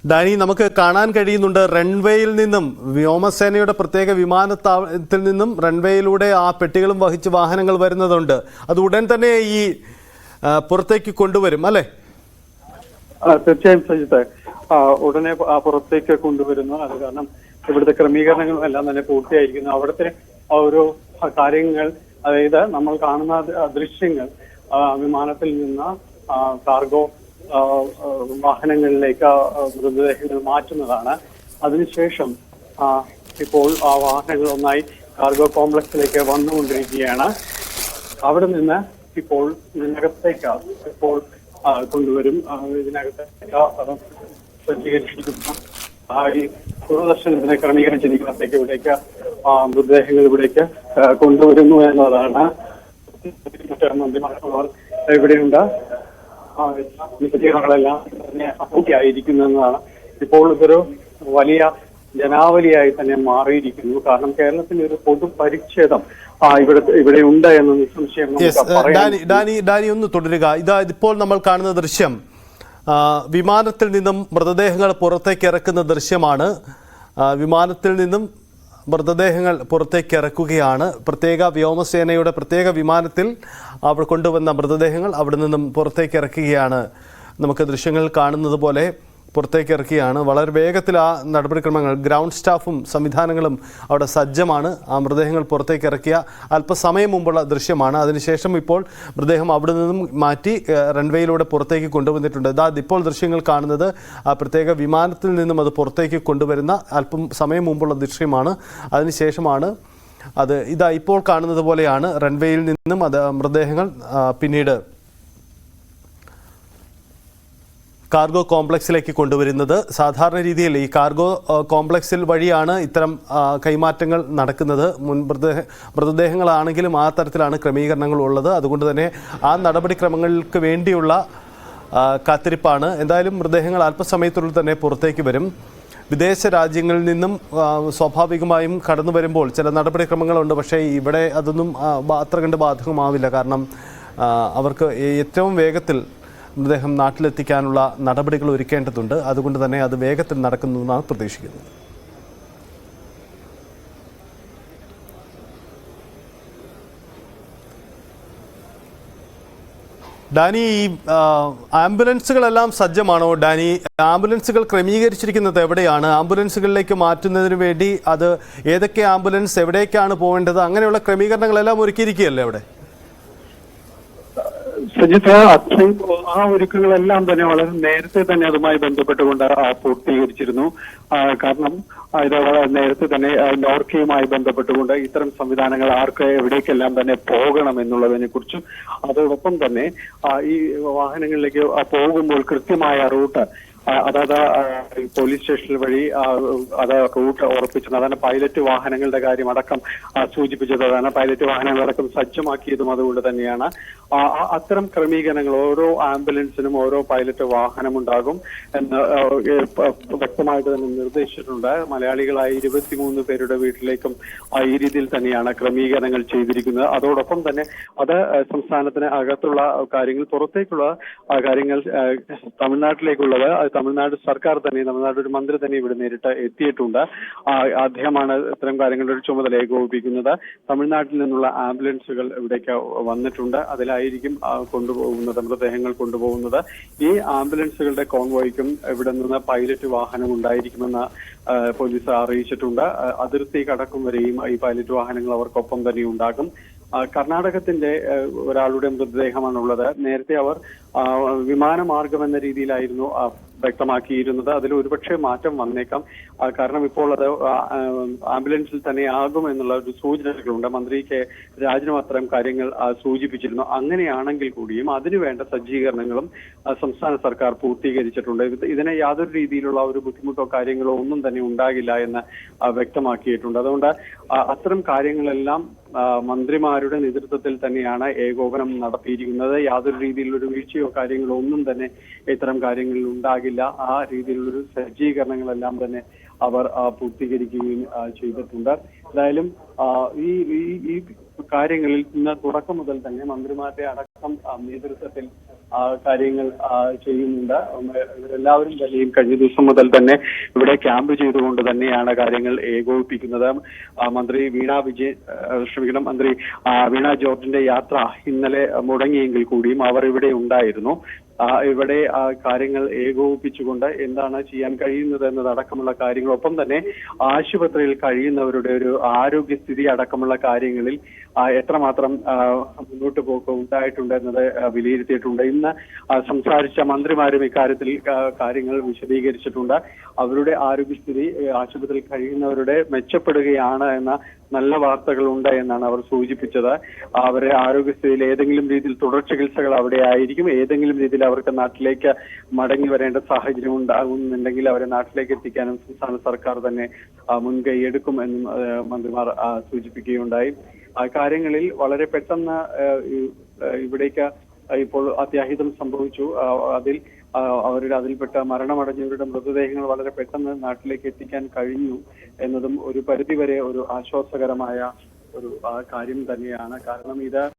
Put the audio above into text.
Dani, നമുക്ക് കാണാൻ കഴിയുന്നുണ്ട് റൺവേയിൽ നിന്നും വ്യോമസേനയുടെ പ്രത്യേക വിമാനത്താവളത്തിൽ നിന്നും റൺവേയിലൂടെ ആ പെട്ടികളും വഹിച്ച് വാഹനങ്ങൾ വരുന്നതുണ്ട്. അത് ഉടൻ തന്നെ ഈ പുറത്തേക്ക് കൊണ്ടുവരും അല്ലേ? തീർച്ചയായും സജിത്ത്, ഉടനെ പുറത്തേക്ക് കൊണ്ടുവരുന്നു. അത് കാരണം ഇവിടുത്തെ ക്രമീകരണങ്ങളും എല്ലാം തന്നെ പൂർത്തിയായിരിക്കുന്നു. അവിടുത്തെ ഓരോ കാര്യങ്ങൾ, അതായത് നമ്മൾ കാണുന്ന ദൃശ്യങ്ങൾ വിമാനത്തിൽ നിന്ന് കാർഗോ വാഹനങ്ങളിലേക്ക് മൃതദേഹങ്ങൾ മാറ്റുന്നതാണ്. അതിനുശേഷം ഇപ്പോൾ ആ വാഹനങ്ങൾ ഒന്നായി കാർഗോ കോംപ്ലക്സിലേക്ക് വന്നുകൊണ്ടിരിക്കുകയാണ്. അവിടെ നിന്ന് ഇപ്പോൾ ഇതിനകത്തേക്ക് ഇപ്പോൾ കൊണ്ടുവരും. ഇതിനകത്തേക്ക് സജ്ജീകരിച്ചിരിക്കുന്ന ഈ ദൂരദർശനത്തിനെ ക്രമീകരിച്ചിരിക്കുന്നത്തേക്ക് ഇവിടേക്ക് മൃതദേഹങ്ങൾ ഇവിടേക്ക് കൊണ്ടുവരുന്നു എന്നതാണ്. മന്ത്രിമാർ ഇവിടെയുണ്ട്. സജ്ജീകരണങ്ങളെല്ലാം തന്നെ പൂർത്തിയായിരിക്കുന്നതാണ്. ഇപ്പോൾ ഇതൊരു വലിയ ജനാവലിയായി തന്നെ മാറിയിരിക്കുന്നു. കാരണം കേരളത്തിന്റെ ഒരു പൊതുപരിച്ഛേദം ഇവിടെ ഉണ്ട് എന്ന് നിസ്സംശയം ഡാനി ഒന്ന് തുടരുക. ഇപ്പോൾ നമ്മൾ കാണുന്ന ദൃശ്യം വിമാനത്തിൽ നിന്നും മൃതദേഹങ്ങൾ പുറത്തേക്ക് ഇറക്കുന്ന ദൃശ്യമാണ്. വിമാനത്തിൽ നിന്നും മൃതദേഹങ്ങൾ പുറത്തേക്ക് ഇറക്കുകയാണ്. പ്രത്യേക വ്യോമസേനയുടെ പ്രത്യേക വിമാനത്തിൽ അവർ കൊണ്ടുവന്ന മൃതദേഹങ്ങൾ അവിടെ നിന്നും പുറത്തേക്ക് ഇറക്കുകയാണ്. നമുക്ക് ദൃശ്യങ്ങൾ കാണുന്നത് പോലെ പുറത്തേക്ക് ഇറക്കുകയാണ്. വളരെ വേഗത്തിൽ ആ നടപടിക്രമങ്ങൾ, ഗ്രൗണ്ട് സ്റ്റാഫും സംവിധാനങ്ങളും അവിടെ സജ്ജമാണ്. ആ മൃതദേഹങ്ങൾ പുറത്തേക്ക് ഇറക്കിയ അല്പസമയം മുമ്പുള്ള ദൃശ്യമാണ്. അതിനുശേഷം ഇപ്പോൾ മൃതദേഹം അവിടെ നിന്നും മാറ്റി റൺവേയിലൂടെ പുറത്തേക്ക് കൊണ്ടുവന്നിട്ടുണ്ട്. ഇപ്പോൾ ദൃശ്യങ്ങൾ കാണുന്നത് ആ പ്രത്യേക വിമാനത്തിൽ നിന്നും അത് പുറത്തേക്ക് കൊണ്ടുവരുന്ന അല്പം സമയം മുമ്പുള്ള ദൃശ്യമാണ്. അതിനുശേഷമാണ് അത് ഇപ്പോൾ കാണുന്നത് പോലെയാണ് റൺവേയിൽ നിന്നും അത് മൃതദേഹങ്ങൾ പിന്നീട് കാർഗോ കോംപ്ലക്സിലേക്ക് കൊണ്ടുവരുന്നത്. സാധാരണ രീതിയിൽ ഈ കാർഗോ കോംപ്ലക്സിൽ വഴിയാണ് ഇത്തരം കൈമാറ്റങ്ങൾ നടക്കുന്നത്. മൃതദേഹങ്ങളാണെങ്കിലും ആ തരത്തിലാണ് ക്രമീകരണങ്ങൾ ഉള്ളത്. അതുകൊണ്ട് തന്നെ ആ നടപടിക്രമങ്ങൾക്ക് വേണ്ടിയുള്ള കാത്തിരിപ്പാണ്. എന്തായാലും മൃതദേഹങ്ങൾ അല്പസമയത്തുള്ളിൽ തന്നെ പുറത്തേക്ക് വരും. വിദേശ രാജ്യങ്ങളിൽ നിന്നും സ്വാഭാവികമായും കടന്നു വരുമ്പോൾ ചില നടപടിക്രമങ്ങളുണ്ട്. പക്ഷേ ഇവിടെ അതൊന്നും അത്ര കണ്ട് ബാധകമാവില്ല. കാരണം അവർക്ക് ഏറ്റവും വേഗത്തിൽ മൃതദേഹം നാട്ടിലെത്തിക്കാനുള്ള നടപടികൾ ഒരുക്കേണ്ടതുണ്ട്. അതുകൊണ്ട് തന്നെ അത് വേഗത്തിൽ നടക്കുമെന്നാണ് പ്രതീക്ഷിക്കുന്നത്. ഡാനി, ഈ ആംബുലൻസുകളെല്ലാം സജ്ജമാണോ? ഡാനി, ആംബുലൻസുകൾ ക്രമീകരിച്ചിരിക്കുന്നത് എവിടെയാണ്? ആംബുലൻസുകളിലേക്ക് മാറ്റുന്നതിന് വേണ്ടി അത് ഏതൊക്കെ ആംബുലൻസ് എവിടേക്കാണ് പോകേണ്ടത്? അങ്ങനെയുള്ള ക്രമീകരണങ്ങളെല്ലാം ഒരുക്കിയിരിക്കുകയല്ലേ അവിടെ? സജിത്ത്, ആ ഒരുക്കങ്ങളെല്ലാം തന്നെ വളരെ നേരത്തെ തന്നെ അതുമായി ബന്ധപ്പെട്ടുകൊണ്ട് പൂർത്തീകരിച്ചിരുന്നു. കാരണം ഇത് നേരത്തെ തന്നെ നോർക്കയുമായി ബന്ധപ്പെട്ടുകൊണ്ട് ഇത്തരം സംവിധാനങ്ങൾ ആർക്ക് എവിടേക്കെല്ലാം തന്നെ പോകണം എന്നുള്ളതിനെ കുറിച്ചും അതോടൊപ്പം തന്നെ ഈ വാഹനങ്ങളിലേക്ക് പോകുമ്പോൾ കൃത്യമായ റൂട്ട് അതായത് പോലീസ് സ്റ്റേഷൻ വഴി അത് റൂട്ട് ഉറപ്പിച്ചത്, അതാണ് പൈലറ്റ് വാഹനങ്ങളുടെ കാര്യം അടക്കം സൂചിപ്പിച്ചത്. അതാണ് പൈലറ്റ് വാഹനങ്ങളടക്കം സജ്ജമാക്കിയതും അതുകൊണ്ട് തന്നെയാണ്. അത്തരം ക്രമീകരണങ്ങൾ ഓരോ ആംബുലൻസിനും ഓരോ പൈലറ്റ് വാഹനമുണ്ടാകും എന്ന് വ്യക്തമായിട്ട് തന്നെ നിർദ്ദേശിച്ചിട്ടുണ്ട്. മലയാളികളായ 23 പേരുടെ വീട്ടിലേക്കും ഈ രീതിയിൽ തന്നെയാണ് ക്രമീകരണങ്ങൾ ചെയ്തിരിക്കുന്നത്. അതോടൊപ്പം തന്നെ അത് സംസ്ഥാനത്തിന് അകത്തുള്ള കാര്യങ്ങൾ, പുറത്തേക്കുള്ള കാര്യങ്ങൾ തമിഴ്നാട്ടിലേക്കുള്ളത് തമിഴ്നാട് സർക്കാർ തന്നെ, തമിഴ്നാട് ഒരു മന്ത്രി തന്നെ ഇവിടെ നേരിട്ട് എത്തിയിട്ടുണ്ട്. അദ്ദേഹമാണ് ഇത്തരം കാര്യങ്ങളുടെ ഒരു ചുമതല ഏകോപിപ്പിക്കുന്നത്. തമിഴ്നാട്ടിൽ നിന്നുള്ള ആംബുലൻസുകൾ ഇവിടേക്ക് വന്നിട്ടുണ്ട്. അതിലായിരിക്കും കൊണ്ടുപോകുന്നത്, മൃതദേഹങ്ങൾ കൊണ്ടുപോകുന്നത്. ഈ ആംബുലൻസുകളുടെ കോൺവോയ്ക്കും ഇവിടെ നിന്ന് പൈലറ്റ് വാഹനം ഉണ്ടായിരിക്കുമെന്ന് പോലീസ് അറിയിച്ചിട്ടുണ്ട്. അതിർത്തി കടക്കും വരെയും ഈ പൈലറ്റ് വാഹനങ്ങൾ അവർക്കൊപ്പം തന്നെ ഉണ്ടാകും. കർണാടകത്തിന്റെ ഒരാളുടെ മൃതദേഹമാണുള്ളത്. നേരത്തെ അവർ വിമാനമാർഗം എന്ന രീതിയിലായിരുന്നു വ്യക്തമാക്കിയിരുന്നത്. അതിൽ ഒരുപക്ഷെ മാറ്റം വന്നേക്കാം. കാരണം ഇപ്പോൾ അത് ആംബുലൻസിൽ തന്നെ ആകും എന്നുള്ള ഒരു സൂചനകളുണ്ട്. മന്ത്രി കെ രാജനും അത്തരം കാര്യങ്ങൾ സൂചിപ്പിച്ചിരുന്നു. അങ്ങനെയാണെങ്കിൽ കൂടിയും അതിനുവേണ്ട സജ്ജീകരണങ്ങളും സംസ്ഥാന സർക്കാർ പൂർത്തീകരിച്ചിട്ടുണ്ട്. ഇതിനെ യാതൊരു രീതിയിലുള്ള ഒരു ബുദ്ധിമുട്ടോ കാര്യങ്ങളോ ഒന്നും തന്നെ ഉണ്ടാകില്ല എന്ന് വ്യക്തമാക്കിയിട്ടുണ്ട്. അതുകൊണ്ട് അത്തരം കാര്യങ്ങളെല്ലാം മന്ത്രിമാരുടെ നേതൃത്വത്തിൽ തന്നെയാണ് ഏകോപനം നടത്തിയിരിക്കുന്നത്. യാതൊരു രീതിയിലുള്ളൊരു വീഴ്ചയോ കാര്യങ്ങളോ ഒന്നും തന്നെ ഇത്തരം കാര്യങ്ങളിൽ ഉണ്ടാകില്ല. ആ രീതിയിലുള്ളൊരു സജ്ജീകരണങ്ങളെല്ലാം തന്നെ അവർ പൂർത്തീകരിക്കുകയും ചെയ്തിട്ടുണ്ട്. എന്തായാലും ഈ കാര്യങ്ങളിൽ ഇന്ന് തുടക്കം മുതൽ തന്നെ മന്ത്രിമാരുടെ അടക്കം നേതൃത്വത്തിൽ കാര്യങ്ങൾ ചെയ്യുന്നുണ്ട്. ഇവരെല്ലാവരും തന്നെയും കഴിഞ്ഞ ദിവസം മുതൽ തന്നെ ഇവിടെ ക്യാമ്പ് ചെയ്തുകൊണ്ട് തന്നെയാണ് കാര്യങ്ങൾ ഏകോപിപ്പിക്കുന്നത്. മന്ത്രി വീണ ജോർജിന്റെ യാത്ര ഇന്നലെ മുടങ്ങിയെങ്കിൽ കൂടിയും അവർ ഇവിടെ ഉണ്ടായിരുന്നു. ഇവിടെ കാര്യങ്ങൾ ഏകോപിപ്പിച്ചുകൊണ്ട് എന്താണ് ചെയ്യാൻ കഴിയുന്നത് എന്നതടക്കമുള്ള കാര്യങ്ങൾ, ഒപ്പം തന്നെ ആശുപത്രിയിൽ കഴിയുന്നവരുടെ ഒരു ആരോഗ്യസ്ഥിതി അടക്കമുള്ള കാര്യങ്ങളിൽ എത്രമാത്രം മുന്നോട്ട് പോക്ക് ഉണ്ടായിട്ടുണ്ട് എന്നത് വിലയിരുത്തിയിട്ടുണ്ട്. ഇന്ന് സംസാരിച്ച മന്ത്രിമാരും ഇക്കാര്യത്തിൽ കാര്യങ്ങൾ വിശദീകരിച്ചിട്ടുണ്ട്. അവരുടെ ആരോഗ്യസ്ഥിതി ആശുപത്രിയിൽ കഴിയുന്നവരുടെ മെച്ചപ്പെടുകയാണ് എന്ന നല്ല വാർത്തകളുണ്ട് എന്നാണ് അവർ സൂചിപ്പിച്ചത്. അവരുടെ ആരോഗ്യസ്ഥിതിയിൽ ഏതെങ്കിലും രീതിയിൽ തുടർ ചികിത്സകൾ അവിടെ ആയിരിക്കും. ഏതെങ്കിലും രീതിയിൽ അവർക്ക് നാട്ടിലേക്ക് മടങ്ങി വരേണ്ട സാഹചര്യം ഉണ്ടാകുന്നുണ്ടെങ്കിൽ അവരെ നാട്ടിലേക്ക് എത്തിക്കാനും സംസ്ഥാന സർക്കാർ തന്നെ മുൻകൈ എടുക്കുമെന്നും മന്ത്രിമാർ സൂചിപ്പിക്കുകയുണ്ടായി. ആ കാര്യങ്ങളിൽ വളരെ പെട്ടെന്ന് ഇവിടേക്ക് ഇപ്പോൾ അത്യാഹിതം സംഭവിച്ചു. അതിൽപ്പെട്ട മരണമടഞ്ഞവരുടെ മൃതദേഹങ്ങൾ വളരെ പെട്ടെന്ന് നാട്ടിലേക്ക് എത്തിക്കാൻ കഴിഞ്ഞു എന്നതും ഒരു പരിധിവരെ ഒരു ആശ്വാസകരമായ ഒരു കാര്യം തന്നെയാണ്. കാരണം ഇത്